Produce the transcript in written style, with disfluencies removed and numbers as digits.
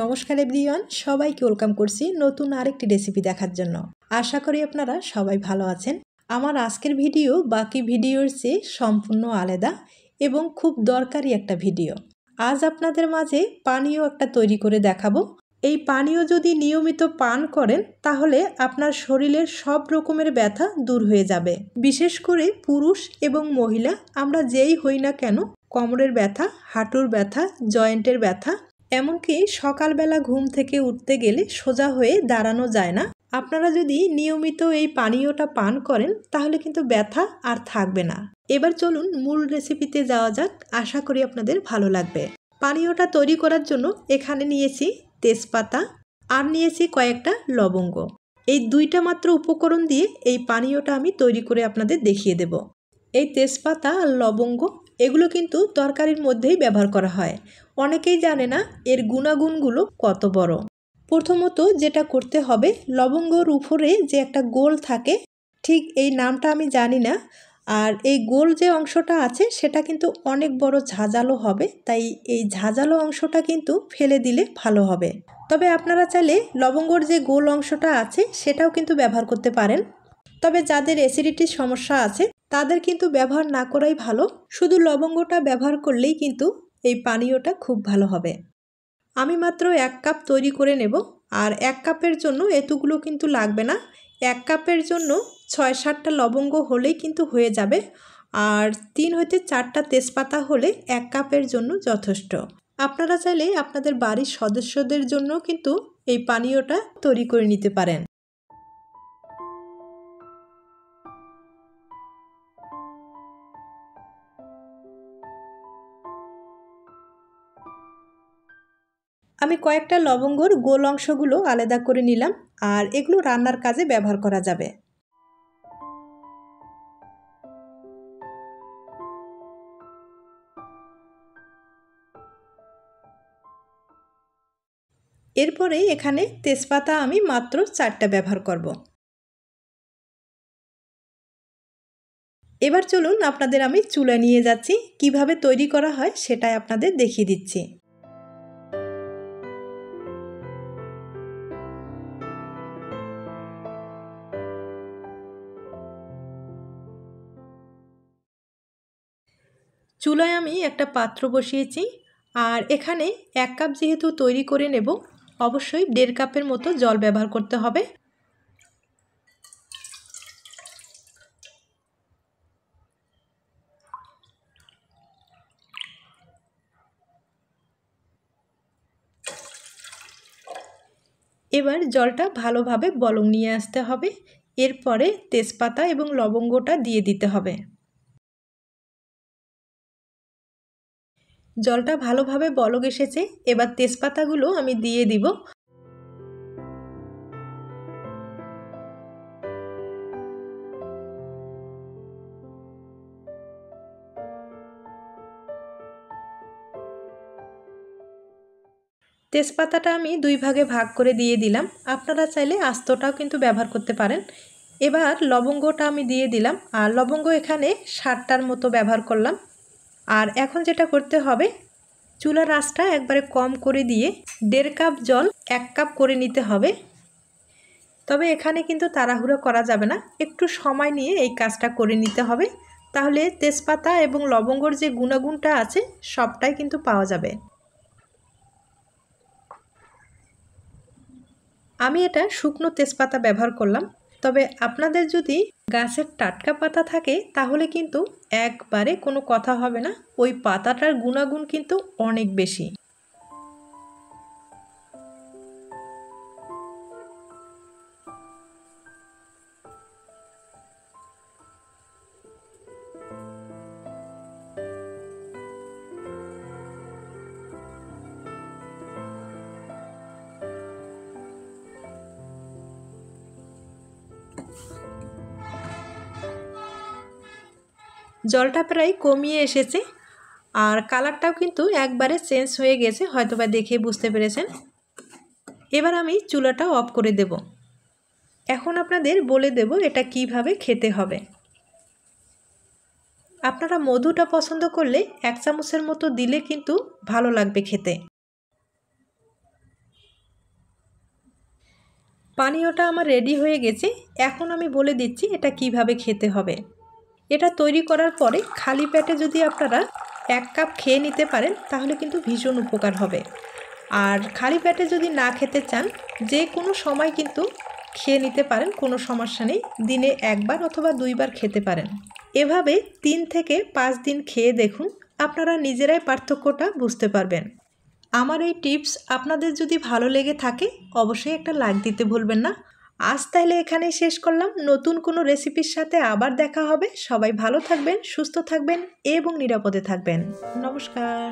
নমস্কার এভরিওয়ান, সবাইকে ওয়েলকাম করছি নতুন আরেকটি রেসিপি দেখার জন্য। আশা করি আপনারা সবাই ভালো আছেন। আমার আজকের ভিডিও বাকি ভিডিওর চেয়ে সম্পূর্ণ আলাদা এবং খুব দরকারি একটা ভিডিও। আজ আপনাদের মাঝে পানীয় একটা তৈরি করে দেখাবো। এই পানীয় যদি নিয়মিত পান করেন তাহলে আপনার শরীরের সব রকমের ব্যথা দূর হয়ে যাবে। বিশেষ করে পুরুষ এবং মহিলা আমরা যেই হই না কেন, কোমরের ব্যথা, হাঁটুর ব্যথা, জয়েন্টের ব্যথা, এমনকি সকালবেলা ঘুম থেকে উঠতে গেলে সোজা হয়ে দাঁড়ানো যায় না। আপনারা যদি নিয়মিত এই পানীয়টা পান করেন তাহলে কিন্তু ব্যথা আর থাকবে না। এবার চলুন মূল রেসিপিতে যাওয়া যাক, আশা করি আপনাদের ভালো লাগবে। পানীয়টা তৈরি করার জন্য এখানে নিয়েছি তেজপাতা আর নিয়েছি কয়েকটা লবঙ্গ। এই দুইটা মাত্র উপকরণ দিয়ে এই পানীয়টা আমি তৈরি করে আপনাদের দেখিয়ে দেব। এই তেজপাতা আর লবঙ্গ এগুলো কিন্তু তরকারির মধ্যেই ব্যবহার করা হয়। অনেকেই জানে না এর গুণাগুণগুলো কত বড়। প্রথমত যেটা করতে হবে, লবঙ্গর উপরে যে একটা গোল থাকে, ঠিক এই নামটা আমি জানি না, আর এই গোল যে অংশটা আছে সেটা কিন্তু অনেক বড় ঝাঁঝালো হবে, তাই এই ঝাঁঝালো অংশটা কিন্তু ফেলে দিলে ভালো হবে। তবে আপনারা চাইলে লবঙ্গর যে গোল অংশটা আছে সেটাও কিন্তু ব্যবহার করতে পারেন। তবে যাদের অ্যাসিডিটির সমস্যা আছে তাদের কিন্তু ব্যবহার না করাই ভালো। শুধু লবঙ্গটা ব্যবহার করলেই কিন্তু এই পানীয়টা খুব ভালো হবে। আমি মাত্র 1 কাপ তৈরি করে নেব, আর 1 কাপের জন্য এতগুলো কিন্তু লাগবে না। 1 কাপের জন্য 6-7টা লবঙ্গ হলেই কিন্তু হয়ে যাবে, আর 3 হতে 4টা তেজপাতা হলে 1 কাপের জন্য যথেষ্ট। আপনারা চাইলে আপনাদের বাড়ির সদস্যদের জন্য কিন্তু এই পানীয়টা তৈরি করে নিতে পারেন। আমি কয়েকটা লবঙ্গর গোল অংশগুলো আলাদা করে নিলাম, আর এগুলো রান্নার কাজে ব্যবহার করা যাবে। এরপরে এখানে তেজপাতা আমি মাত্র 4টা ব্যবহার করব। এবার চলুন আপনাদের আমি চুলা নিয়ে যাচ্ছি, কিভাবে তৈরি করা হয় সেটাই আপনাদের দেখিয়ে দিচ্ছি। চুলায় আমি একটা পাত্র বসিয়েছি, আর এখানে 1 কাপ যেহেতু তৈরি করে নেব, অবশ্যই 1.5 কাপের মতো জল ব্যবহার করতে হবে। এবার জলটা ভালোভাবে বলক নিয়ে আসতে হবে। এরপরে তেজপাতা এবং লবঙ্গটা দিয়ে দিতে হবে। জলটা ভালোভাবে বলক এসেছে, এবার তেজপাতাগুলো আমি দিয়ে দিব। তেজপাতাটা আমি 2 ভাগে ভাগ করে দিয়ে দিলাম, আপনারা চাইলে আস্তটাও কিন্তু ব্যবহার করতে পারেন। এবার লবঙ্গটা আমি দিয়ে দিলাম, আর লবঙ্গ এখানে 7টার মতো ব্যবহার করলাম। আর এখন যেটা করতে হবে, চুলার আঁচটা একবারে কম করে দিয়ে 1.5 কাপ জল 1 কাপ করে নিতে হবে। তবে এখানে কিন্তু তাড়াহুড়ো করা যাবে না, একটু সময় নিয়ে এই কাজটা করে নিতে হবে, তাহলে তেজপাতা এবং লবঙ্গর যে গুণাগুণটা আছে সবটাই কিন্তু পাওয়া যাবে। আমি এটা শুকনো তেজপাতা ব্যবহার করলাম, তবে আপনাদের যদি গাছের টাটকা পাতা থাকে তাহলে কিন্তু একবারে কোনো কথা হবে না, ওই পাতাটার গুণাগুণ কিন্তু অনেক বেশি। জলটা প্রায় কমিয়ে এসেছে, আর কালারটাও কিন্তু একবারে চেঞ্জ হয়ে গেছে, হয়তোবা দেখে বুঝতে পেরেছেন। এবার আমি চুলাটা অফ করে দেব। এখন আপনাদের বলে দেব এটা কিভাবে খেতে হবে। আপনারা মধুটা পছন্দ করলে 1 চামচের মতো দিলে কিন্তু ভালো লাগবে খেতে। পানীয়টা আমার রেডি হয়ে গেছে। এখন আমি বলে দিচ্ছি এটা কিভাবে খেতে হবে। এটা তৈরি করার পরে খালি পেটে যদি আপনারা 1 কাপ খেয়ে নিতে পারেন তাহলে কিন্তু ভীষণ উপকার হবে। আর খালি পেটে যদি না খেতে চান যে কোনো সময় কিন্তু খেয়ে নিতে পারেন, কোনো সমস্যা নেই। দিনে 1 বার অথবা 2 বার খেতে পারেন। এভাবে 3 থেকে 5 দিন খেয়ে দেখুন, আপনারা নিজেরাই পার্থক্যটা বুঝতে পারবেন। আমার এই টিপস আপনাদের যদি ভালো লেগে থাকে অবশ্যই একটা লাইক দিতে ভুলবেন না। আজ তাহলে এখানেই শেষ করলাম। নতুন কোনো রেসিপির সাথে আবার দেখা হবে। সবাই ভালো থাকবেন, সুস্থ থাকবেন এবং নিরাপদে থাকবেন। নমস্কার।